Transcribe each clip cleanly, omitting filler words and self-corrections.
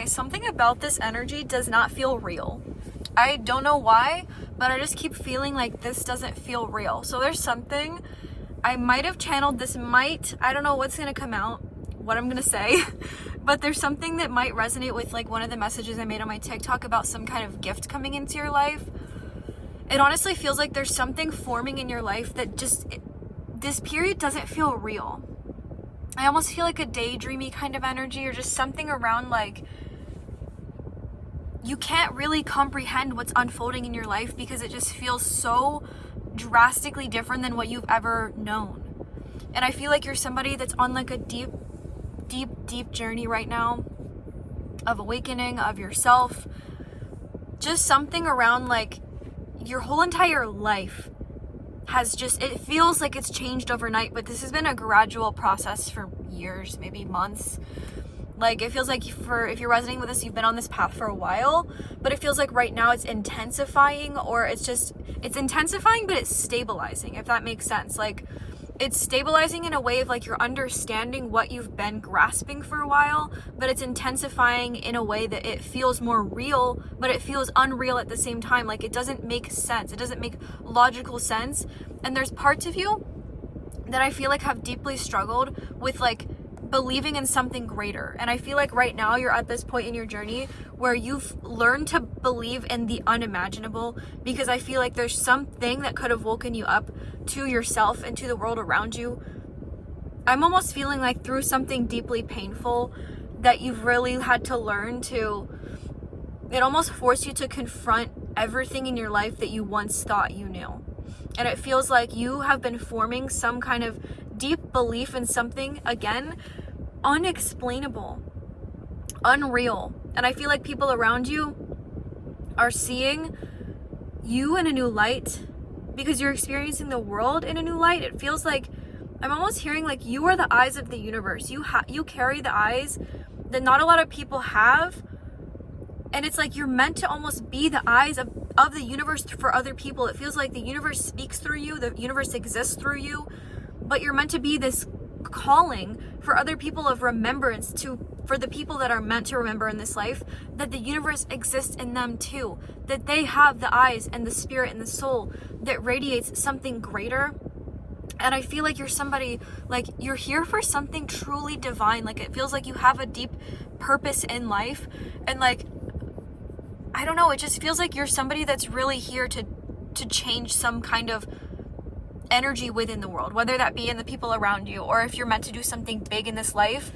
guys, something about this energy does not feel real. I don't know why, but I just keep feeling like this doesn't feel real. So there's something, I might have channeled this, I don't know what's going to come out, what I'm going to say, but there's something that might resonate with like one of the messages I made on my TikTok about some kind of gift coming into your life. It honestly feels like there's something forming in your life that just, this period doesn't feel real. I almost feel like a daydreamy kind of energy, or just something around like you can't really comprehend what's unfolding in your life because it just feels so drastically different than what you've ever known. And I feel like you're somebody that's on like a deep journey right now of awakening of yourself. Just something around like your whole entire life has just, it feels like it's changed overnight, but this has been a gradual process for years, maybe months. Like it feels like if you're resonating with this, you've been on this path for a while, but it feels like right now it's intensifying, or it's intensifying, but it's stabilizing, if that makes sense. Like it's stabilizing in a way of like you're understanding what you've been grasping for a while, but it's intensifying in a way that it feels more real, but it feels unreal at the same time. Like it doesn't make sense. It doesn't make logical sense. And there's parts of you that I feel like have deeply struggled with like believing in something greater. And I feel like right now you're at this point in your journey where you've learned to believe in the unimaginable, because I feel like there's something that could have woken you up to yourself and to the world around you. I'm almost feeling like through something deeply painful that you've really had to learn to, it almost forced you to confront everything in your life that you once thought you knew. And it feels like you have been forming some kind of deep belief in something, again, unexplainable, unreal. And I feel like people around you are seeing you in a new light because you're experiencing the world in a new light. It feels like I'm almost hearing like you are the eyes of the universe. You carry the eyes that not a lot of people have. And it's like you're meant to almost be the eyes of the universe for other people. It feels like the universe speaks through you, the universe exists through you, but you're meant to be this calling for other people of remembrance, for the people that are meant to remember in this life, that the universe exists in them too, that they have the eyes and the spirit and the soul that radiates something greater. And I feel like you're somebody, like you're here for something truly divine. Like it feels like you have a deep purpose in life, and like I don't know, it just feels like you're somebody that's really here to change some kind of energy within the world, whether that be in the people around you, or if you're meant to do something big in this life.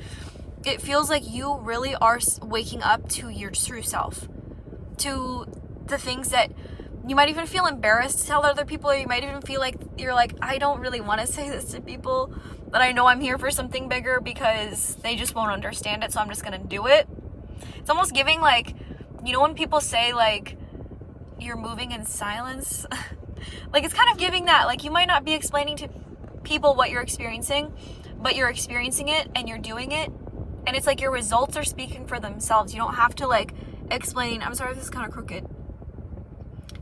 It feels like you really are waking up to your true self, to the things that you might even feel embarrassed to tell other people, or you might even feel like you're like, I don't really want to say this to people, but I know I'm here for something bigger because they just won't understand it, so I'm just gonna do it. It's almost giving like, you know when people say like you're moving in silence? Like it's kind of giving that, like you might not be explaining to people what you're experiencing, but you're experiencing it and you're doing it, and it's like your results are speaking for themselves. You don't have to like explain. I'm sorry if this is kind of crooked.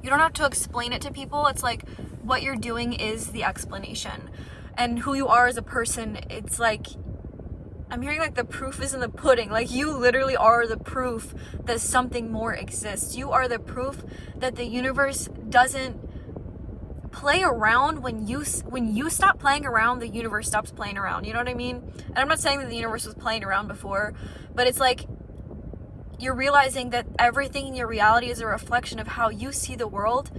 You don't have to explain it to people. It's like what you're doing is the explanation, and who you are as a person. It's like I'm hearing like the proof is in the pudding. Like you literally are the proof that something more exists. You are the proof that the universe doesn't play around. When you stop playing around, the universe stops playing around. You know what I mean? And I'm not saying that the universe was playing around before, but it's like you're realizing that everything in your reality is a reflection of how you see the world.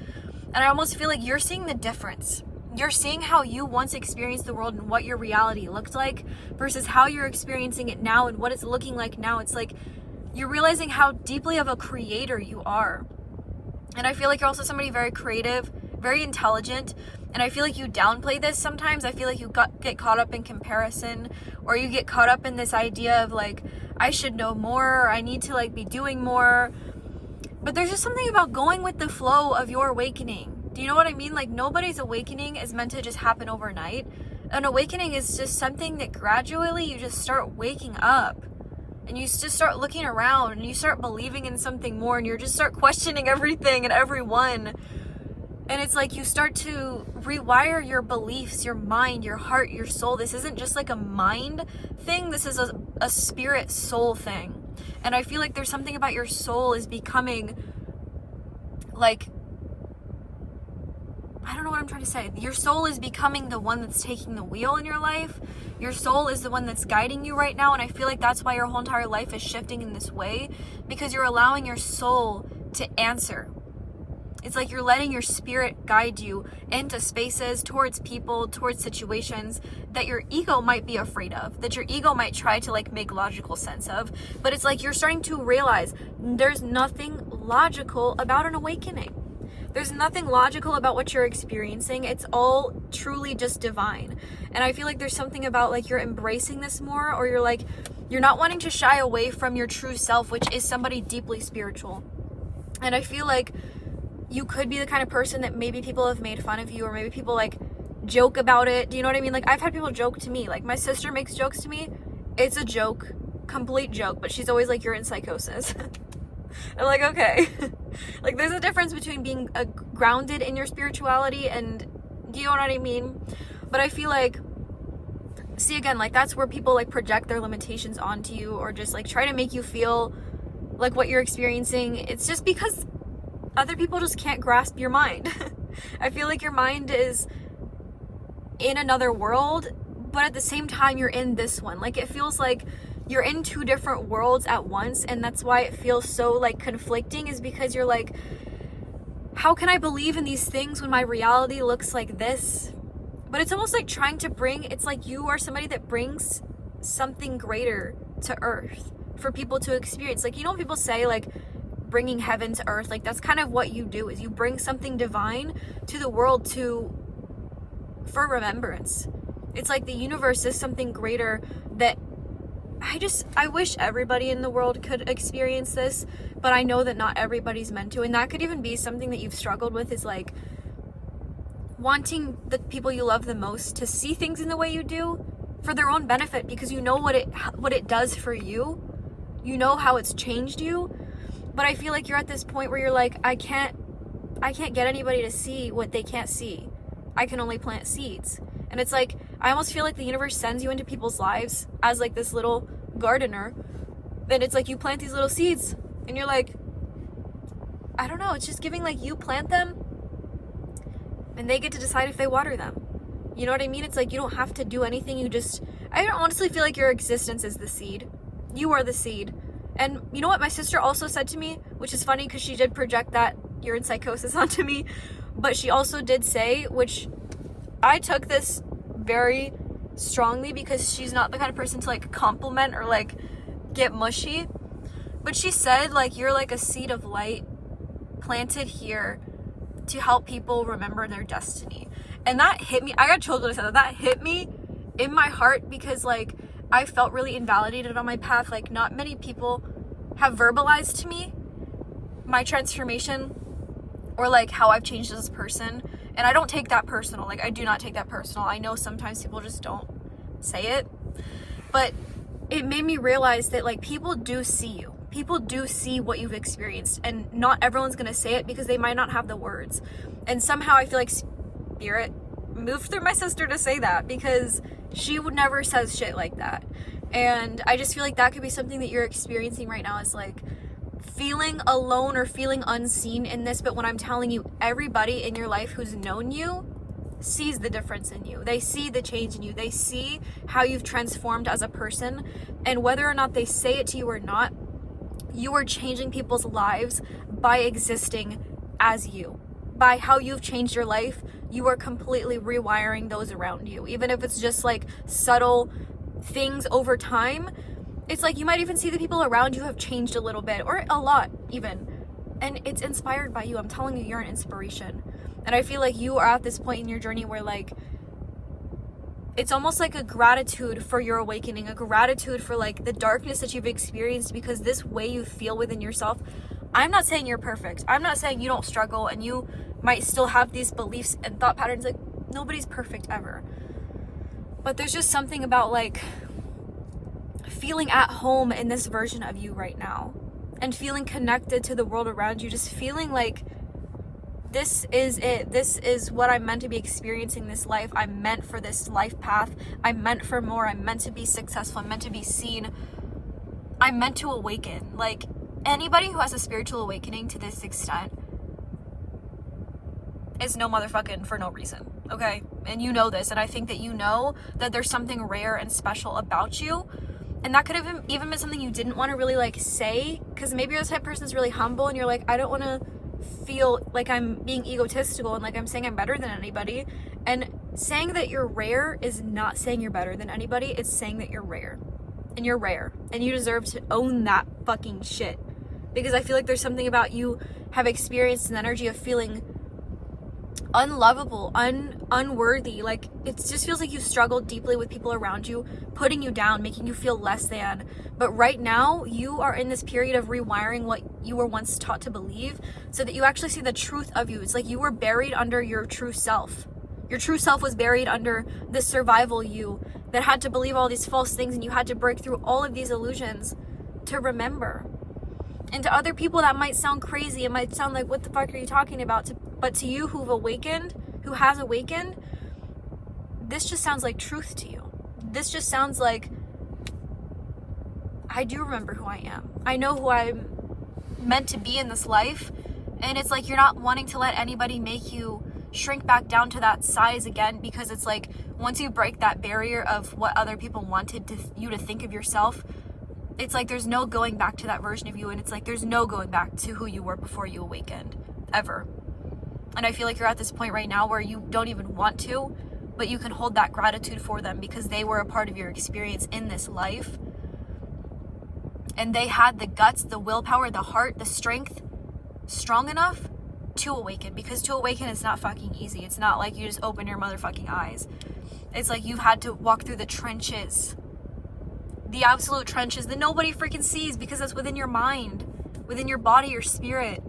And I almost feel like you're seeing the difference. You're seeing how you once experienced the world and what your reality looked like versus how you're experiencing it now and what it's looking like now. It's like you're realizing how deeply of a creator you are. And I feel like you're also somebody very creative, very intelligent, and I feel like you downplay this sometimes. I feel like you get caught up in comparison, or you get caught up in this idea of like, I should know more, or I need to like be doing more. But there's just something about going with the flow of your awakening. Do you know what I mean? Like nobody's awakening is meant to just happen overnight. An awakening is just something that gradually you just start waking up, and you just start looking around, and you start believing in something more, and you just start questioning everything and everyone. And it's like you start to rewire your beliefs, your mind, your heart, your soul. This isn't just like a mind thing. This is a spirit soul thing. And I feel like there's something about your soul is becoming like, I don't know what I'm trying to say. Your soul is becoming the one that's taking the wheel in your life. Your soul is the one that's guiding you right now. And I feel like that's why your whole entire life is shifting in this way, because you're allowing your soul to answer. It's like you're letting your spirit guide you into spaces, towards people, towards situations that your ego might be afraid of, that your ego might try to like make logical sense of. But it's like you're starting to realize there's nothing logical about an awakening. There's nothing logical about what you're experiencing. It's all truly just divine. And I feel like there's something about like you're embracing this more, or you're like, you're not wanting to shy away from your true self, which is somebody deeply spiritual. And I feel like you could be the kind of person that maybe people have made fun of you, or maybe people like joke about it. Do you know what I mean? Like I've had people joke to me. Like my sister makes jokes to me. It's a joke, complete joke, but she's always like, you're in psychosis. I'm like, okay. Like there's a difference between being grounded in your spirituality and, do you know what I mean? But I feel like, see again, like that's where people like project their limitations onto you, or just like try to make you feel like what you're experiencing. It's just because other people just can't grasp your mind. I feel like your mind is in another world, but at the same time you're in this one. Like it feels like you're in two different worlds at once, and that's why it feels so like conflicting, is because you're like, how can I believe in these things when my reality looks like this? But it's almost like trying to bring, it's like you are somebody that brings something greater to earth for people to experience. Like, you know, when people say like bringing heaven to earth, like that's kind of what you do, is you bring something divine to the world for remembrance. It's like the universe is something greater that I wish everybody in the world could experience this, but I know that not everybody's meant to. And that could even be something that you've struggled with, is like wanting the people you love the most to see things in the way you do for their own benefit, because you know what it does for you. You know how it's changed you. But I feel like you're at this point where you're like, I can't get anybody to see what they can't see. I can only plant seeds. And it's like, I almost feel like the universe sends you into people's lives as like this little gardener. Then it's like you plant these little seeds and you're like, I don't know, it's just giving like you plant them and they get to decide if they water them. You know what I mean? It's like you don't have to do anything. I honestly feel like your existence is the seed. You are the seed. And you know what my sister also said to me, which is funny because she did project that you're in psychosis onto me, but she also did say, which I took this very strongly because she's not the kind of person to like compliment or like get mushy, but she said like, you're like a seed of light planted here to help people remember their destiny. And that hit me. I got chills when I said that. That hit me in my heart, because like I felt really invalidated on my path. Like not many people have verbalized to me my transformation, or like how I've changed as a person. And I don't take that personal. Like I do not take that personal. I know sometimes people just don't say it, but it made me realize that like people do see you. People do see what you've experienced, and not everyone's gonna say it because they might not have the words. And somehow I feel like spirit moved through my sister to say that, because she would never says shit like that. And I just feel like that could be something that you're experiencing right now, is like feeling alone or feeling unseen in this. But when I'm telling you, everybody in your life who's known you sees the difference in you. They see the change in you. They see how you've transformed as a person. And whether or not they say it to you or not, you are changing people's lives by existing as you. By how you've changed your life, you are completely rewiring those around you. Even if it's just like subtle things over time, it's like you might even see the people around you have changed a little bit, or a lot even. And it's inspired by you. I'm telling you, you're an inspiration. And I feel like you are at this point in your journey where like, it's almost like a gratitude for your awakening, a gratitude for like the darkness that you've experienced, because this way you feel within yourself. I'm not saying you're perfect. I'm not saying you don't struggle and you might still have these beliefs and thought patterns. Like nobody's perfect ever. But there's just something about like feeling at home in this version of you right now, and feeling connected to the world around you, just feeling like this is it. This is what I'm meant to be experiencing this life. I'm meant for this life path. I'm meant for more. I'm meant to be successful. I'm meant to be seen. I'm meant to awaken. Like, anybody who has a spiritual awakening to this extent is no motherfucking for no reason, okay? And you know this, and I think that you know that there's something rare and special about you. And that could have even been something you didn't want to really like say, because maybe you're the type of person that's really humble and you're like, I don't want to feel like I'm being egotistical and like I'm saying I'm better than anybody. And saying that you're rare is not saying you're better than anybody. It's saying that you're rare. And you're rare. And you deserve to own that fucking shit. Because I feel like there's something about you have experienced an energy of feeling unlovable, unworthy. Like, it just feels like you struggled deeply with people around you, putting you down, making you feel less than. But right now, you are in this period of rewiring what you were once taught to believe, so that you actually see the truth of you. It's like you were buried under your true self. Your true self was buried under this survival you that had to believe all these false things, and you had to break through all of these illusions to remember. And to other people that might sound crazy. It might sound like, what the fuck are you talking about? But to you who has awakened, this just sounds like truth to you. This just sounds like, I do remember who I am. I know who I'm meant to be in this life. And it's like you're not wanting to let anybody make you shrink back down to that size again, because it's like once you break that barrier of what other people wanted you to think of yourself, it's like there's no going back to that version of you, and it's like there's no going back to who you were before you awakened, ever. And I feel like you're at this point right now where you don't even want to, but you can hold that gratitude for them because they were a part of your experience in this life. And they had the guts, the willpower, the heart, the strength strong enough to awaken, because to awaken is not fucking easy. It's not like you just open your motherfucking eyes. It's like you've had to walk through the trenches, the absolute trenches that nobody freaking sees, because that's within your mind, within your body, your spirit.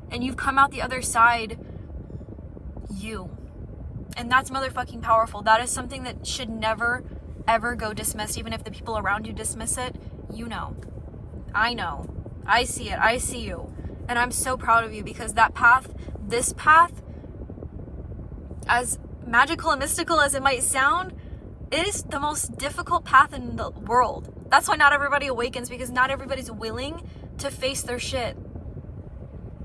And you've come out the other side, you. And that's motherfucking powerful. That is something that should never, ever go dismissed, even if the people around you dismiss it. You know. I know. I see it. I see you. And I'm so proud of you, because that path, this path, as magical and mystical as it might sound, it is the most difficult path in the world. That's why not everybody awakens, because not everybody's willing to face their shit.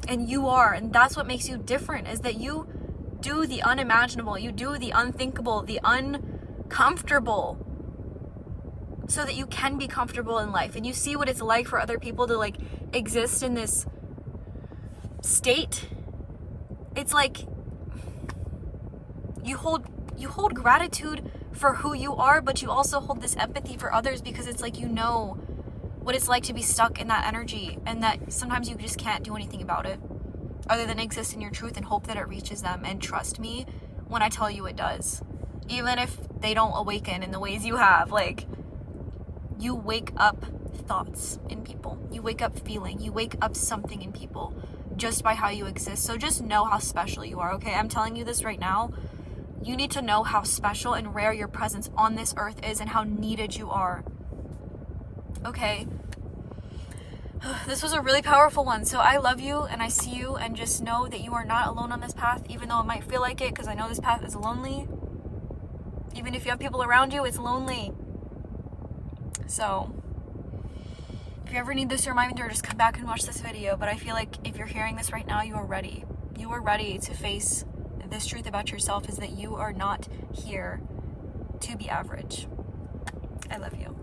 And you are. And that's what makes you different, is that you do the unimaginable. You do the unthinkable, the uncomfortable, so that you can be comfortable in life. And you see what it's like for other people to like exist in this state. It's like you hold gratitude for who you are, but you also hold this empathy for others, because it's like you know what it's like to be stuck in that energy, and that sometimes you just can't do anything about it other than exist in your truth and hope that it reaches them. And trust me when I tell you it does. Even if they don't awaken in the ways you have, like, you wake up thoughts in people, you wake up feeling, you wake up something in people just by how you exist. So just know how special you are, okay? I'm telling you this right now. You need to know how special and rare your presence on this earth is, and how needed you are. Okay? This was a really powerful one. So I love you, and I see you, and just know that you are not alone on this path, even though it might feel like it, because I know this path is lonely. Even if you have people around you, it's lonely. So if you ever need this reminder, just come back and watch this video. But I feel like if you're hearing this right now, you are ready. You are ready to face this truth about yourself, is that you are not here to be average. I love you.